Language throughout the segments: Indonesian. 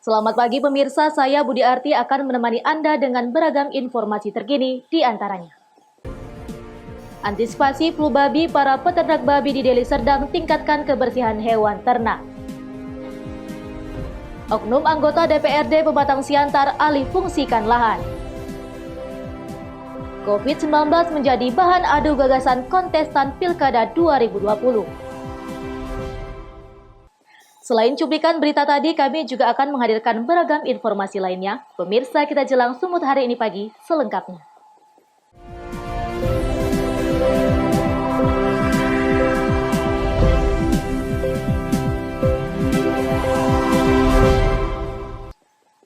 Selamat pagi pemirsa, saya Budi Arti akan menemani Anda dengan beragam informasi terkini di antaranya. Antisipasi flu babi, para peternak babi di Deli Serdang tingkatkan kebersihan hewan ternak. Oknum anggota DPRD Pematang Siantar alih fungsikan lahan. COVID-19 menjadi bahan adu gagasan kontestan Pilkada 2020. Selain cuplikan berita tadi, kami juga akan menghadirkan beragam informasi lainnya. Pemirsa, kita jelang Sumut hari ini pagi selengkapnya.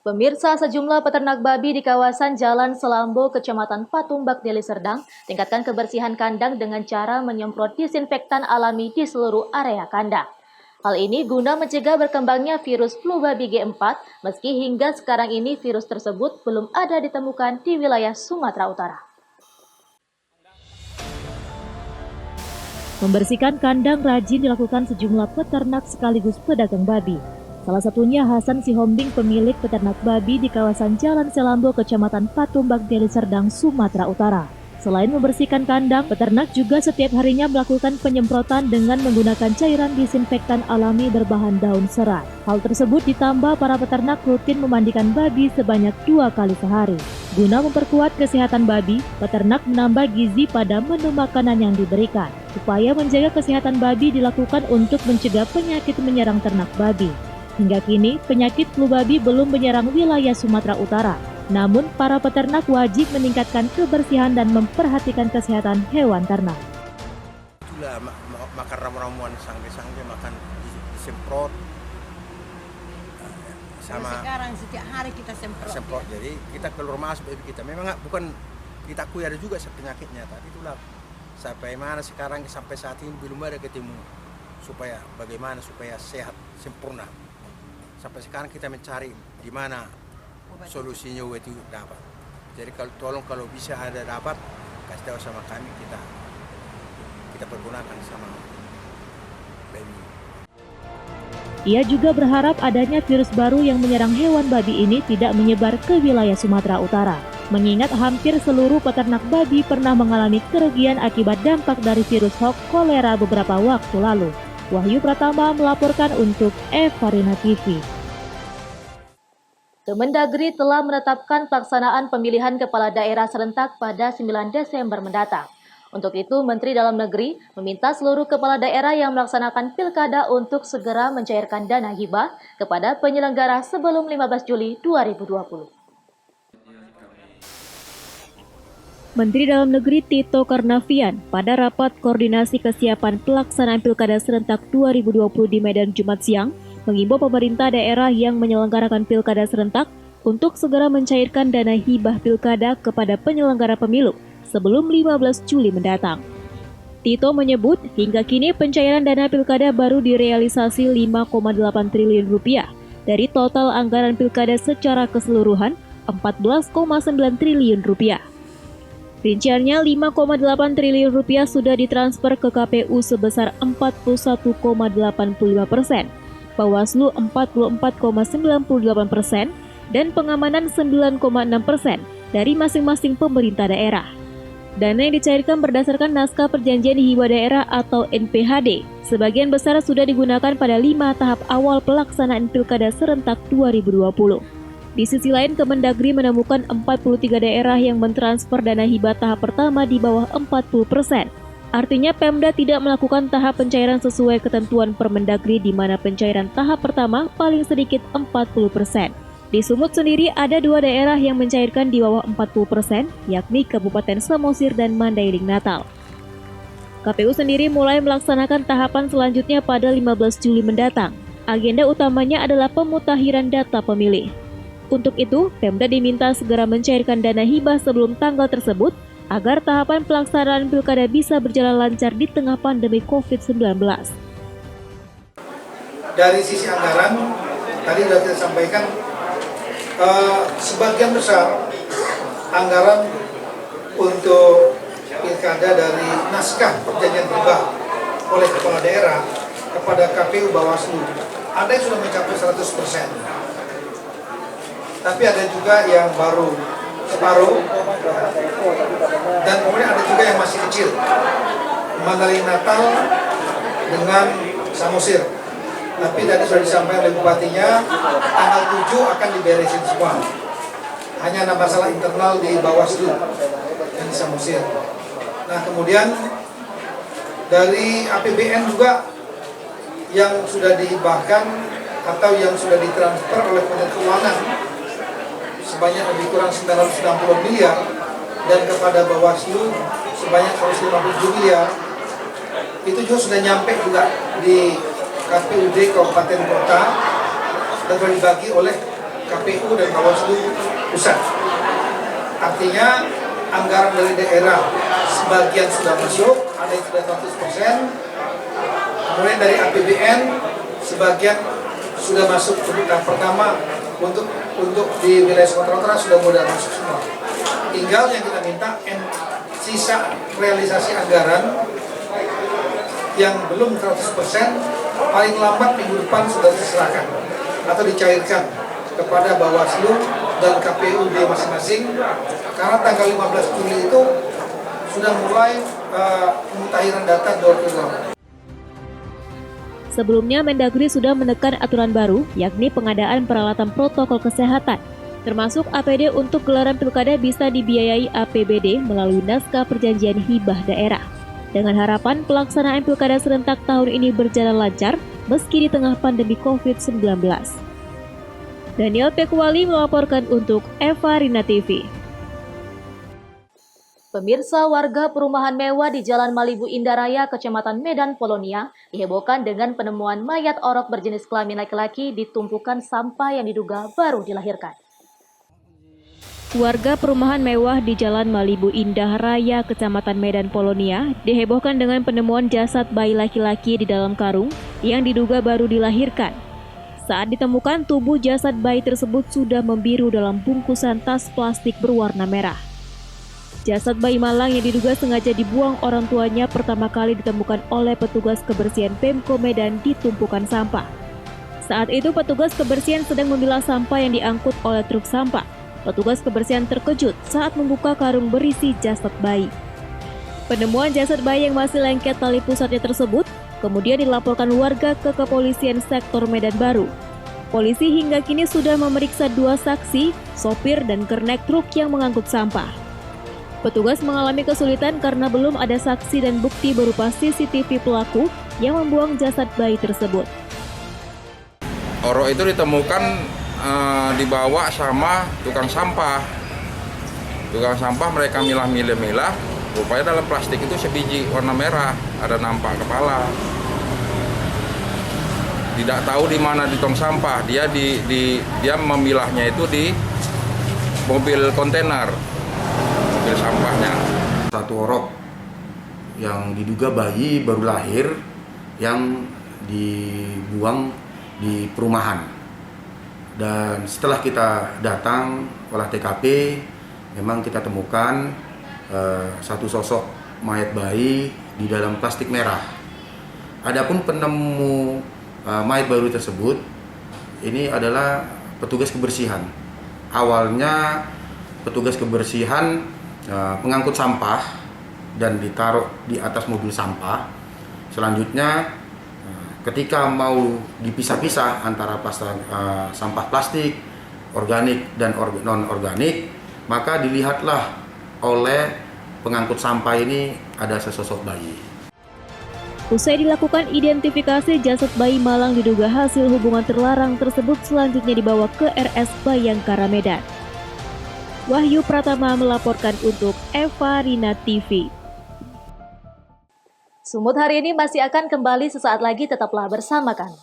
Pemirsa, sejumlah peternak babi di kawasan Jalan Selambo, Kecamatan Patumbak, Deli Serdang, tingkatkan kebersihan kandang dengan cara menyemprot disinfektan alami di seluruh area kandang. Hal ini guna mencegah berkembangnya virus flu babi G4, meski hingga sekarang ini virus tersebut belum ada ditemukan di wilayah Sumatera Utara. Membersihkan kandang rajin dilakukan sejumlah peternak sekaligus pedagang babi. Salah satunya Hasan Sihombing, pemilik peternak babi di kawasan Jalan Selambo, Kecamatan Patumbak, Deli Serdang, Sumatera Utara. Selain membersihkan kandang, peternak juga setiap harinya melakukan penyemprotan dengan menggunakan cairan disinfektan alami berbahan daun serai. Hal tersebut ditambah para peternak rutin memandikan babi sebanyak 2 kali sehari. Guna memperkuat kesehatan babi, peternak menambah gizi pada menu makanan yang diberikan. Upaya menjaga kesehatan babi dilakukan untuk mencegah penyakit menyerang ternak babi. Hingga kini, penyakit flu babi belum menyerang wilayah Sumatera Utara. Namun, para peternak wajib meningkatkan kebersihan dan memperhatikan kesehatan hewan ternak. Itulah makan ramuan sangge-sangge, makan disemprot. Sama sekarang setiap hari kita semprot. Ya. Jadi kita keluar masuk baby kita. Memang bukan kita akui ada juga penyakitnya. Tapi itulah sampai mana sekarang sampai saat ini belum ada ketemu bagaimana supaya sehat sempurna. Sampai sekarang kita mencari di mana solusinya itu dapat. Jadi kalau bisa ada dapat, kasih tahu sama kami, kita pergunakan sama baby. Ia juga berharap adanya virus baru yang menyerang hewan babi ini tidak menyebar ke wilayah Sumatera Utara. Mengingat hampir seluruh peternak babi pernah mengalami kerugian akibat dampak dari virus Hoax kolera beberapa waktu lalu. Wahyu Pratama melaporkan untuk Evarina TV. Kemendagri telah menetapkan pelaksanaan pemilihan kepala daerah serentak pada 9 Desember mendatang. Untuk itu, Menteri Dalam Negeri meminta seluruh kepala daerah yang melaksanakan pilkada untuk segera mencairkan dana hibah kepada penyelenggara sebelum 15 Juli 2020. Menteri Dalam Negeri Tito Karnavian pada rapat koordinasi kesiapan pelaksanaan pilkada serentak 2020 di Medan Jumat siang mengimbau pemerintah daerah yang menyelenggarakan pilkada serentak untuk segera mencairkan dana hibah pilkada kepada penyelenggara pemilu sebelum 15 Juli mendatang. Tito menyebut hingga kini pencairan dana pilkada baru direalisasi 5,8 triliun rupiah dari total anggaran pilkada secara keseluruhan 14,9 triliun rupiah. Rinciannya 5,8 triliun rupiah sudah ditransfer ke KPU sebesar 41,85%. Bawaslu 44,98% dan pengamanan 9,6% dari masing-masing pemerintah daerah. Dana yang dicairkan berdasarkan naskah perjanjian hibah daerah atau NPHD. Sebagian besar sudah digunakan pada 5 tahap awal pelaksanaan pilkada serentak 2020. Di sisi lain, Kemendagri menemukan 43 daerah yang mentransfer dana hibah tahap pertama di bawah 40%. Artinya Pemda tidak melakukan tahap pencairan sesuai ketentuan Permendagri di mana pencairan tahap pertama paling sedikit 40%. Di Sumut sendiri ada 2 daerah yang mencairkan di bawah 40%, yakni Kabupaten Samosir dan Mandailing Natal. KPU sendiri mulai melaksanakan tahapan selanjutnya pada 15 Juli mendatang. Agenda utamanya adalah pemutakhiran data pemilih. Untuk itu, Pemda diminta segera mencairkan dana hibah sebelum tanggal tersebut agar tahapan pelaksanaan pilkada bisa berjalan lancar di tengah pandemi COVID-19. Dari sisi anggaran, tadi sudah kita sampaikan, sebagian besar anggaran untuk pilkada dari naskah perjanjian hibah oleh kepala daerah kepada KPU Bawaslu, ada yang sudah mencapai 100%. tapi ada juga yang baru separuh, dan kemudian ada juga yang masih kecil. Mandalika Natal dengan Samosir. Tapi tadi sudah disampaikan oleh bupatinya, tanggal 7 akan diberesin semua. Hanya ada masalah internal di Bawaslu dan di Samosir. Nah, kemudian dari APBN juga yang sudah dihibahkan atau yang sudah ditransfer oleh Kementerian Keuangan sebanyak lebih kurang 960 miliar dan kepada Bawaslu sebanyak 157 miliar. Itu juga sudah nyampe juga di KPUD Kabupaten Kota dan sudah dibagi oleh KPU dan Bawaslu pusat. Artinya anggaran dari daerah sebagian sudah masuk, ada yang sudah 100%. Kemudian dari APBN sebagian sudah masuk ke tahap pertama untuk di wilayah Sumatera Utara sudah mudah masuk semua. Tinggal yang kita minta sisa realisasi anggaran yang belum 100% paling lambat minggu depan sudah diserahkan atau dicairkan kepada Bawaslu dan KPUD masing-masing, karena tanggal 15 Juli itu sudah mulai pemutahiran data door to door. Sebelumnya, Mendagri sudah menekan aturan baru, yakni pengadaan peralatan protokol kesehatan, termasuk APD untuk gelaran pilkada bisa dibiayai APBD melalui naskah perjanjian hibah daerah. Dengan harapan pelaksanaan pilkada serentak tahun ini berjalan lancar meski di tengah pandemi COVID-19. Daniel Pekwali melaporkan untuk Eva Rina TV. Pemirsa, warga perumahan mewah di Jalan Malibu Indah Raya, Kecamatan Medan, Polonia, dihebohkan dengan penemuan mayat orok berjenis kelamin laki-laki di tumpukan sampah yang diduga baru dilahirkan. Warga perumahan mewah di Jalan Malibu Indah Raya, Kecamatan Medan, Polonia, dihebohkan dengan penemuan jasad bayi laki-laki di dalam karung yang diduga baru dilahirkan. Saat ditemukan, tubuh jasad bayi tersebut sudah membiru dalam bungkusan tas plastik berwarna merah. Jasad bayi malang yang diduga sengaja dibuang orang tuanya pertama kali ditemukan oleh petugas kebersihan Pemko Medan di tumpukan sampah. Saat itu petugas kebersihan sedang memilah sampah yang diangkut oleh truk sampah. Petugas kebersihan terkejut saat membuka karung berisi jasad bayi. Penemuan jasad bayi yang masih lengket tali pusatnya tersebut kemudian dilaporkan warga ke Kepolisian Sektor Medan Baru. Polisi hingga kini sudah memeriksa 2 saksi, sopir dan kernet truk yang mengangkut sampah. Petugas mengalami kesulitan karena belum ada saksi dan bukti berupa CCTV pelaku yang membuang jasad bayi tersebut. Orok itu ditemukan dibawa sama tukang sampah. Tukang sampah mereka milah-milah, rupanya dalam plastik itu sebiji warna merah, ada nampak kepala. Tidak tahu di mana di tong sampah, dia memilahnya itu di mobil kontainer. Sampahnya. Satu orok yang diduga bayi baru lahir yang dibuang di perumahan. Dan setelah kita datang olah TKP, memang kita temukan satu sosok mayat bayi di dalam plastik merah. Adapun penemu mayat baru tersebut ini adalah petugas kebersihan. Awalnya petugas kebersihan mengangkut sampah dan ditaruh di atas mobil sampah. Selanjutnya ketika mau dipisah-pisah antara sampah plastik, organik dan non-organik, maka dilihatlah oleh pengangkut sampah ini ada sesosok bayi. Usai dilakukan identifikasi, jasad bayi malang diduga hasil hubungan terlarang tersebut selanjutnya dibawa ke RS Bayangkara Medan. Wahyu Pratama melaporkan untuk Eva Rina TV. Sumut hari ini masih akan kembali sesaat lagi, tetaplah bersama kami.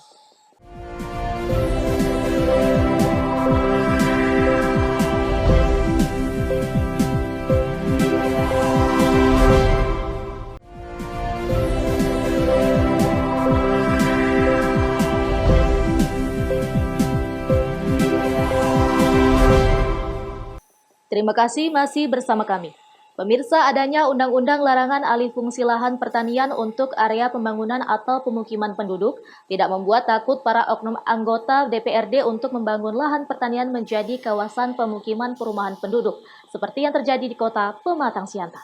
Terima kasih masih bersama kami. Pemirsa, adanya undang-undang larangan alih fungsi lahan pertanian untuk area pembangunan atau pemukiman penduduk tidak membuat takut para oknum anggota DPRD untuk membangun lahan pertanian menjadi kawasan pemukiman perumahan penduduk, seperti yang terjadi di kota Pematang Siantar.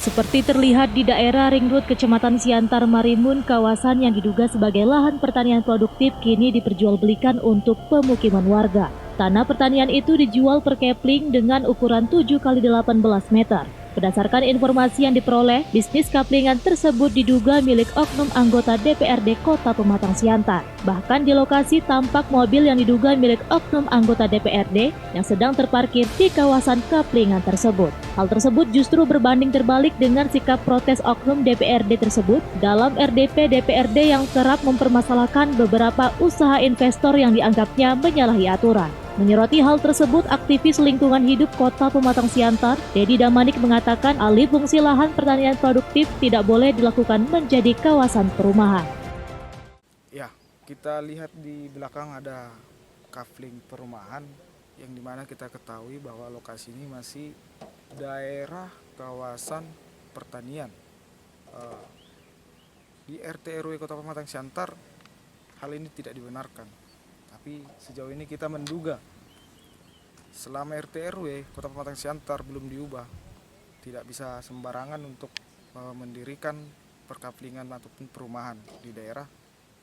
Seperti terlihat di daerah Ring Road Kecamatan Siantar Marimun, kawasan yang diduga sebagai lahan pertanian produktif kini diperjualbelikan untuk pemukiman warga. Tanah pertanian itu dijual per kepling dengan ukuran 7 x 18 meter. Berdasarkan informasi yang diperoleh, bisnis kaplingan tersebut diduga milik oknum anggota DPRD Kota Pematang Siantar. Bahkan di lokasi tampak mobil yang diduga milik oknum anggota DPRD yang sedang terparkir di kawasan kaplingan tersebut. Hal tersebut justru berbanding terbalik dengan sikap protes oknum DPRD tersebut dalam RDP DPRD yang kerap mempermasalahkan beberapa usaha investor yang dianggapnya menyalahi aturan. Menyoroti hal tersebut, aktivis lingkungan hidup Kota Pematang Siantar, Dedi Damanik mengatakan alih fungsi lahan pertanian produktif tidak boleh dilakukan menjadi kawasan perumahan. Ya, kita lihat di belakang ada kafling perumahan yang dimana kita ketahui bahwa lokasi ini masih daerah kawasan pertanian. Di RT RW Kota Pematang Siantar hal ini tidak dibenarkan. Tapi sejauh ini kita menduga selama RT RW Kota Pematang Siantar belum diubah, tidak bisa sembarangan untuk mendirikan perkaplingan ataupun perumahan di daerah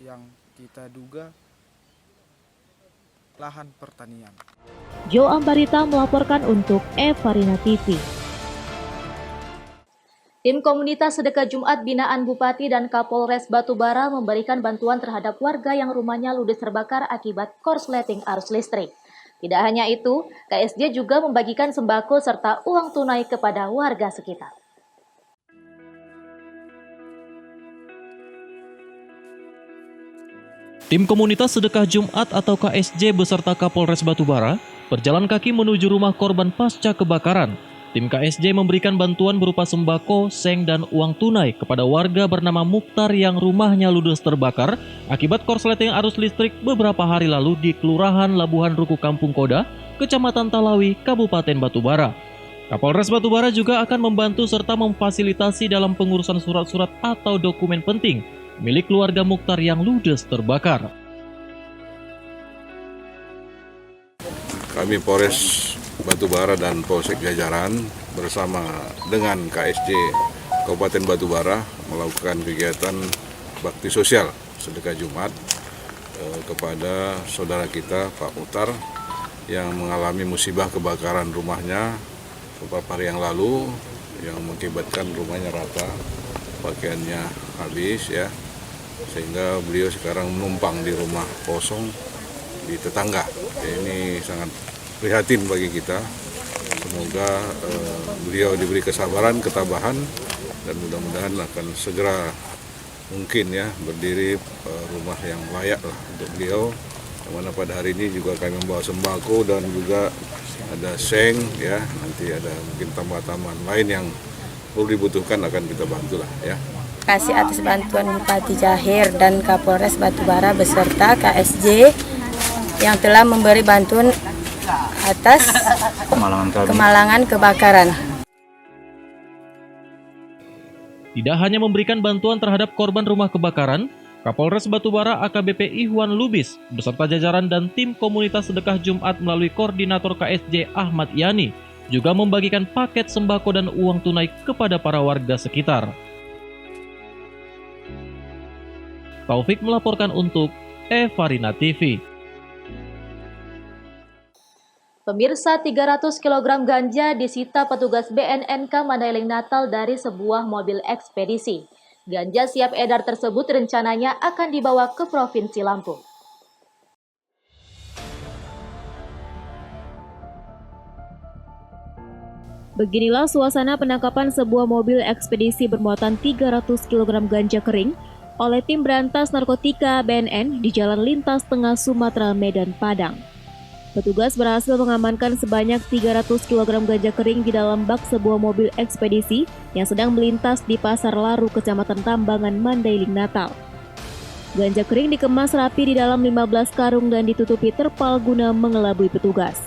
yang kita duga lahan pertanian. Jo Ambarita melaporkan untuk Evarina TV. Tim Komunitas Sedekah Jumat binaan Bupati dan Kapolres Batubara memberikan bantuan terhadap warga yang rumahnya ludes terbakar akibat korsleting arus listrik. Tidak hanya itu, KSJ juga membagikan sembako serta uang tunai kepada warga sekitar. Tim Komunitas Sedekah Jumat atau KSJ beserta Kapolres Batubara berjalan kaki menuju rumah korban pasca kebakaran. Tim KSJ memberikan bantuan berupa sembako, seng, dan uang tunai kepada warga bernama Mukhtar yang rumahnya ludes terbakar akibat korsleting arus listrik beberapa hari lalu di Kelurahan Labuhan Ruku Kampung Koda, Kecamatan Talawi, Kabupaten Batubara. Kapolres Batubara juga akan membantu serta memfasilitasi dalam pengurusan surat-surat atau dokumen penting milik keluarga Mukhtar yang ludes terbakar. Kami Polres Batubara dan Polsek Jajaran bersama dengan KSJ Kabupaten Batubara melakukan kegiatan bakti sosial sedekah Jumat kepada saudara kita Pak Mukhtar yang mengalami musibah kebakaran rumahnya beberapa hari yang lalu yang mengakibatkan rumahnya rata, pakaiannya habis ya, sehingga beliau sekarang menumpang di rumah kosong di tetangga. Ini sangat prihatin bagi kita. Semoga beliau diberi kesabaran, ketabahan, dan mudah-mudahan akan segera mungkin ya berdiri rumah yang layak lah untuk beliau. Yang mana pada hari ini juga kami membawa sembako dan juga ada seng ya, nanti ada mungkin tambahan-tambahan lain yang perlu dibutuhkan akan kita bantu lah ya. Kasih atas bantuan Bupati Jahir dan Kapolres Batubara beserta KSJ yang telah memberi bantuan atas kemalangan kebakaran. Tidak hanya memberikan bantuan terhadap korban rumah kebakaran, Kapolres Batubara AKBP Ihwan Lubis beserta jajaran dan tim Komunitas Sedekah Jumat melalui koordinator KSJ Ahmad Yani juga membagikan paket sembako dan uang tunai kepada para warga sekitar. Taufik melaporkan untuk Evarina TV. Pemirsa, 300 kg ganja disita petugas BNNK Mandailing Natal dari sebuah mobil ekspedisi. Ganja siap edar tersebut rencananya akan dibawa ke Provinsi Lampung. Beginilah suasana penangkapan sebuah mobil ekspedisi bermuatan 300 kg ganja kering oleh tim berantas narkotika BNN di Jalan Lintas Tengah Sumatera, Medan, Padang. Petugas berhasil mengamankan sebanyak 300 kg ganja kering di dalam bak sebuah mobil ekspedisi yang sedang melintas di Pasar Laru, Kecamatan Tambangan, Mandailing, Natal. Ganja kering dikemas rapi di dalam 15 karung dan ditutupi terpal guna mengelabui petugas.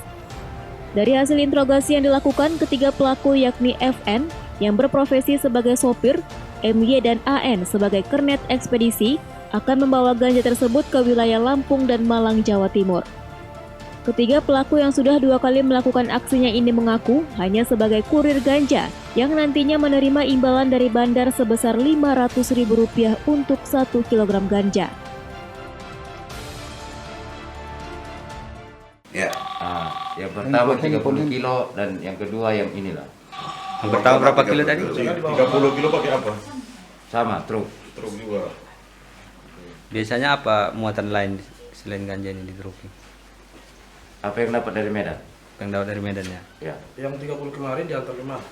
Dari hasil interogasi yang dilakukan, ketiga pelaku yakni FN yang berprofesi sebagai sopir, MY dan AN sebagai kernet ekspedisi akan membawa ganja tersebut ke wilayah Lampung dan Malang, Jawa Timur. Ketiga pelaku yang sudah 2 kali melakukan aksinya ini mengaku hanya sebagai kurir ganja yang nantinya menerima imbalan dari bandar sebesar Rp500.000 untuk 1 kg ganja. Ya, yang pertama 30 kilo dan yang kedua yang inilah. Yang pertama berapa kilo tadi? 30 kilo pakai apa? Sama, truk. Truk juga. Biasanya apa muatan lain selain ganja ini di truk? Apa yang dapat dari Medan? Yang dapat dari Medan ya? Ya, Yang 30 kemarin diantar ke mana?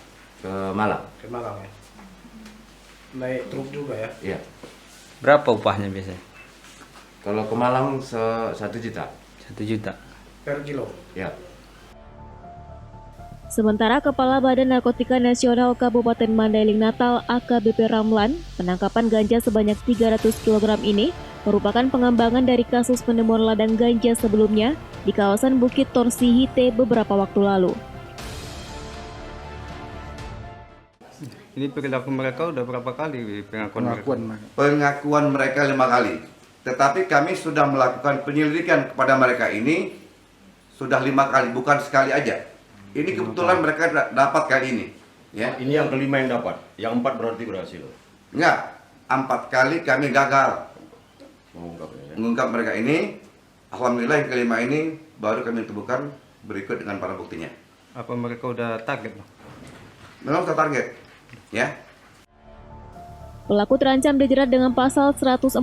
ke Malang. Ke Malang ya. Naik truk juga ya? Ya. Berapa upahnya biasanya? Kalau ke Malang 1 juta. 1 juta. Per kilo? Ya. Sementara Kepala Badan Narkotika Nasional Kabupaten Mandailing Natal AKBP Ramlan, penangkapan ganja sebanyak 300 kg ini merupakan pengembangan dari kasus penemuan ladang ganja sebelumnya di kawasan Bukit Torsihite beberapa waktu lalu. Ini perilaku mereka udah berapa kali pengakuan mereka? Pengakuan mereka 5 kali. Tetapi kami sudah melakukan penyelidikan kepada mereka ini sudah 5 kali, bukan sekali aja. Ini kebetulan mereka dapat kali ini. Ya. Ini yang kelima yang dapat, yang 4 berarti berhasil. Enggak, 4 kali kami gagal mengungkap mereka ini. Alhamdulillah yang kelima ini baru kami temukan berikut dengan para buktinya. Apa mereka udah target? Memang sudah target, ya. Pelaku terancam dijerat dengan pasal 114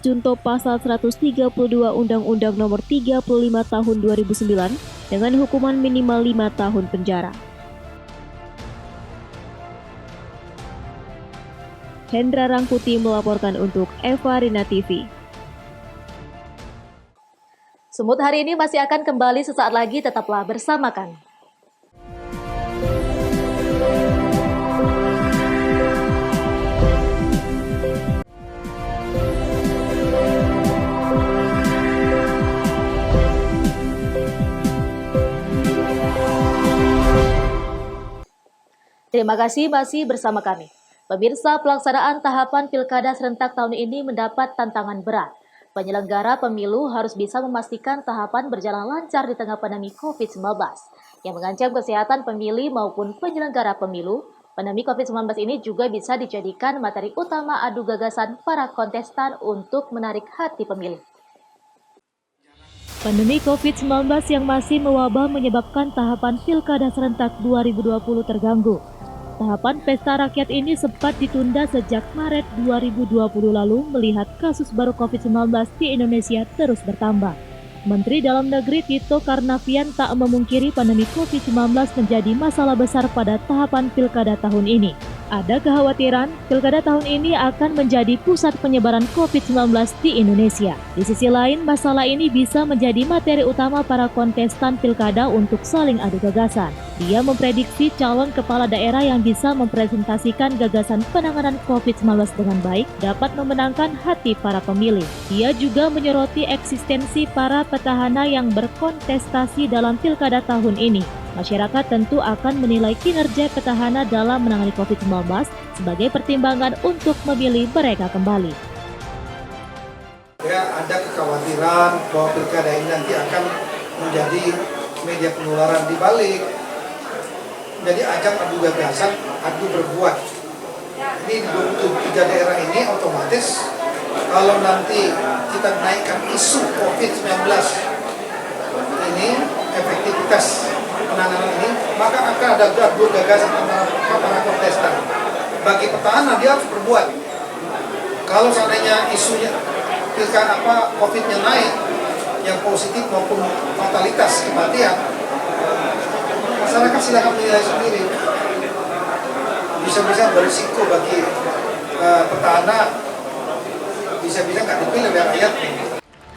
junto pasal 132 Undang-Undang Nomor 35 Tahun 2009 dengan hukuman minimal 5 tahun penjara. Hendra Rangkuti melaporkan untuk Eva Rina TV. Semut hari ini masih akan kembali sesaat lagi, tetaplah bersama kami. Terima kasih masih bersama kami. Pemirsa, pelaksanaan tahapan Pilkada serentak tahun ini mendapat tantangan berat. Penyelenggara pemilu harus bisa memastikan tahapan berjalan lancar di tengah pandemi COVID-19 yang mengancam kesehatan pemilih maupun penyelenggara pemilu. Pandemi COVID-19 ini juga bisa dijadikan materi utama adu gagasan para kontestan untuk menarik hati pemilih. Pandemi COVID-19 yang masih mewabah menyebabkan tahapan Pilkada serentak 2020 terganggu. Tahapan pesta rakyat ini sempat ditunda sejak Maret 2020 lalu melihat kasus baru COVID-19 di Indonesia terus bertambah. Menteri Dalam Negeri Tito Karnavian tak memungkiri pandemi COVID-19 menjadi masalah besar pada tahapan Pilkada tahun ini. Ada kekhawatiran Pilkada tahun ini akan menjadi pusat penyebaran COVID-19 di Indonesia. Di sisi lain, masalah ini bisa menjadi materi utama para kontestan Pilkada untuk saling adu gagasan. Dia memprediksi calon kepala daerah yang bisa mempresentasikan gagasan penanganan COVID-19 dengan baik dapat memenangkan hati para pemilih. Dia juga menyoroti eksistensi para petahana yang berkontestasi dalam Pilkada tahun ini. Masyarakat tentu akan menilai kinerja petahana dalam menangani COVID-19 sebagai pertimbangan untuk memilih mereka kembali. Ya, ada kekhawatiran bahwa pilkada ini nanti akan menjadi media penularan di balik. Jadi ajang adu gagasan, adu berbuat. Ini di 23 daerah ini otomatis kalau nanti kita naikkan isu COVID-19 ini efektivitas penanganan ini, maka akan ada adu gagasan antara para kontestan. Bagi petahana dia harus berbuat. Kalau seandainya isunya COVID-nya naik, yang positif maupun fatalitas kematian, masyarakat silakan menilai sendiri. Bisa-bisa berisiko bagi petahana, bisa-bisa nggak dipilih oleh rakyat.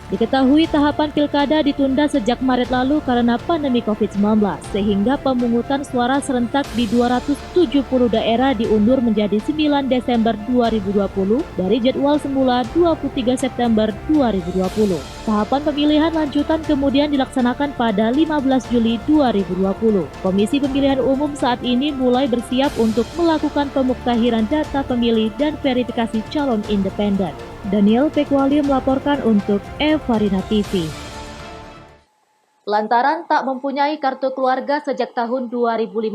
Diketahui tahapan pilkada ditunda sejak Maret lalu karena pandemi COVID-19, sehingga pemungutan suara serentak di 270 daerah diundur menjadi 9 Desember 2020 dari jadwal semula 23 September 2020. Tahapan pemilihan lanjutan kemudian dilaksanakan pada 15 Juli 2020. Komisi Pemilihan Umum saat ini mulai bersiap untuk melakukan pemuktahiran data pemilih dan verifikasi calon independen. Daniel Pekwali melaporkan untuk Evarina TV. Lantaran tak mempunyai kartu keluarga sejak tahun 2015,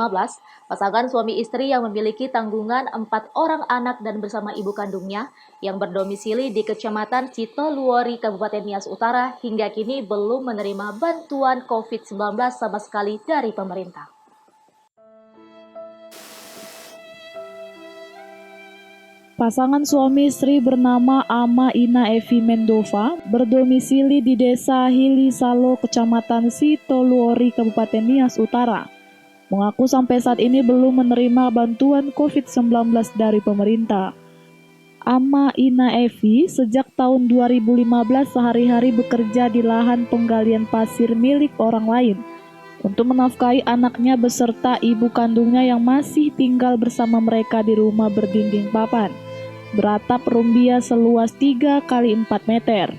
pasangan suami istri yang memiliki tanggungan 4 orang anak dan bersama ibu kandungnya yang berdomisili di Kecamatan Sitoluori, Kabupaten Nias Utara hingga kini belum menerima bantuan COVID-19 sama sekali dari pemerintah. Pasangan suami istri bernama Ama Ina Evi Mendova berdomisili di Desa Hilisalo, Kecamatan Sitoluori, Kabupaten Nias Utara, mengaku sampai saat ini belum menerima bantuan COVID-19 dari pemerintah. Ama Ina Evi sejak tahun 2015 sehari-hari bekerja di lahan penggalian pasir milik orang lain untuk menafkahi anaknya beserta ibu kandungnya yang masih tinggal bersama mereka di rumah berdinding papan beratap rumbia seluas 3 x 4 meter.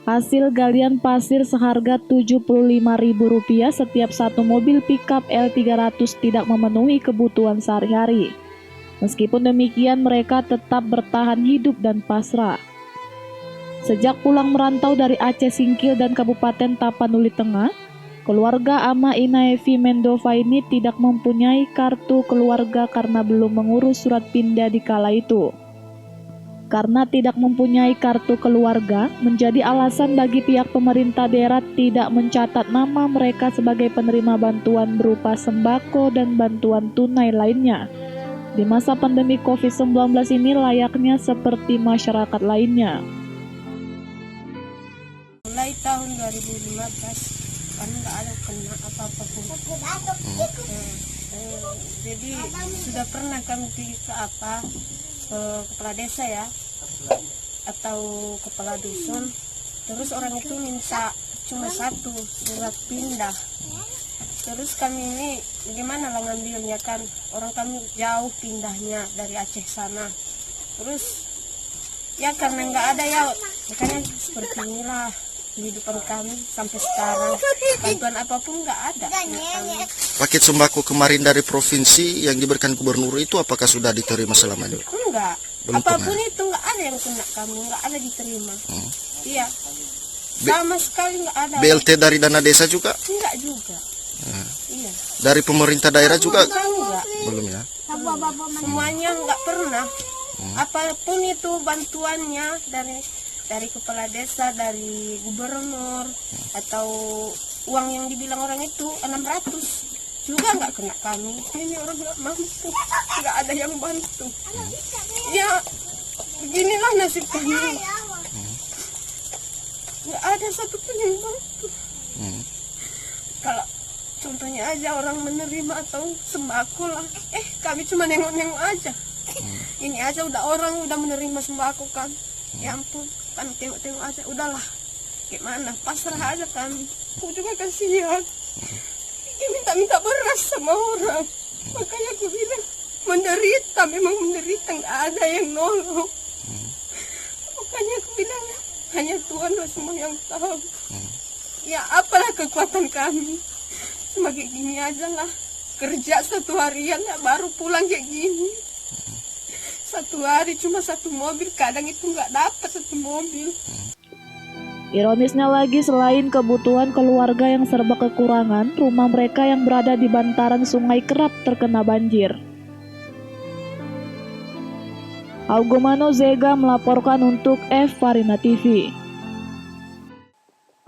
Hasil galian pasir seharga Rp75.000 setiap satu mobil pickup L300 tidak memenuhi kebutuhan sehari-hari. Meskipun demikian, mereka tetap bertahan hidup dan pasrah. Sejak pulang merantau dari Aceh Singkil dan Kabupaten Tapanuli Tengah, keluarga Ama Ina Evi Mendova ini tidak mempunyai kartu keluarga karena belum mengurus surat pindah di kala itu. Karena tidak mempunyai kartu keluarga, menjadi alasan bagi pihak pemerintah daerah tidak mencatat nama mereka sebagai penerima bantuan berupa sembako dan bantuan tunai lainnya. Di masa pandemi COVID-19 ini layaknya seperti masyarakat lainnya. Mulai tahun 2015 karena nggak ada kena apa-apa pun. Jadi sudah pernah kami pergi ke kepala desa ya, atau kepala dusun. Terus orang itu minta cuma satu surat pindah. Terus kami ini gimana lah ngambilnya kan, orang kami jauh pindahnya dari Aceh sana. Terus ya karena nggak ada ya, makanya seperti inilah kehidupan kami sampai sekarang. Bantuan apapun nggak ada. Paket sembako kemarin dari provinsi yang diberikan gubernur itu apakah sudah diterima selama ini? Enggak. Belum Apapun pernah. itu nggak ada yang kena kami, nggak ada diterima. Iya. Sama sekali nggak ada. BLT dari dana desa juga? Enggak juga. Iya. Dari pemerintah daerah juga? Enggak. Belum ya? Semuanya nggak pernah. Apapun itu bantuannya dari kepala desa, dari gubernur, atau uang yang dibilang orang itu 600 juga nggak kena kami. Ini orang nggak mampu, nggak ada yang bantu. Ya beginilah nasib kami, nggak ada satupun yang bantu. Kalau contohnya aja orang menerima atau sembako lah, kami cuma nengok-nengok aja. Ini aja udah orang udah menerima sembako kan, ya ampun, kan tengok-tengok aja, udahlah, gimana, pasrah aja kami. Aku juga kasihan, dia minta beras sama orang, makanya aku bilang menderita, memang menderita, nggak ada yang nolong. Makanya aku bilang hanya Tuhan lah semua yang tahu. Ya apalah kekuatan kami, cuma kayak gini aja lah, kerja 1 harian ya baru pulang kayak gini. 1 hari cuma 1 mobil, kadang itu nggak dapat 1 mobil. Ironisnya lagi, selain kebutuhan keluarga yang serba kekurangan, rumah mereka yang berada di bantaran sungai kerap terkena banjir. Augumano Zega melaporkan untuk Evarina TV.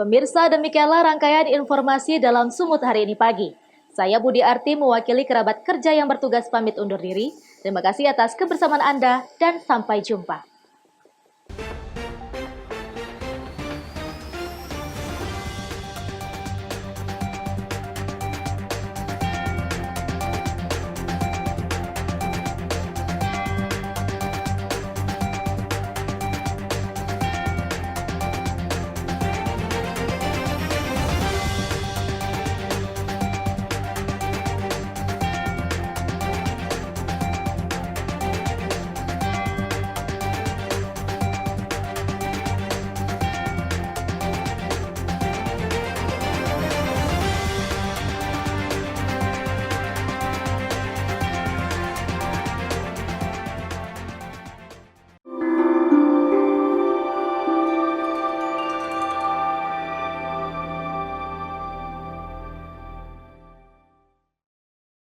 Pemirsa, demikianlah rangkaian informasi dalam Sumut hari ini pagi. Saya Budi Arti mewakili kerabat kerja yang bertugas pamit undur diri. Terima kasih atas kebersamaan Anda dan sampai jumpa.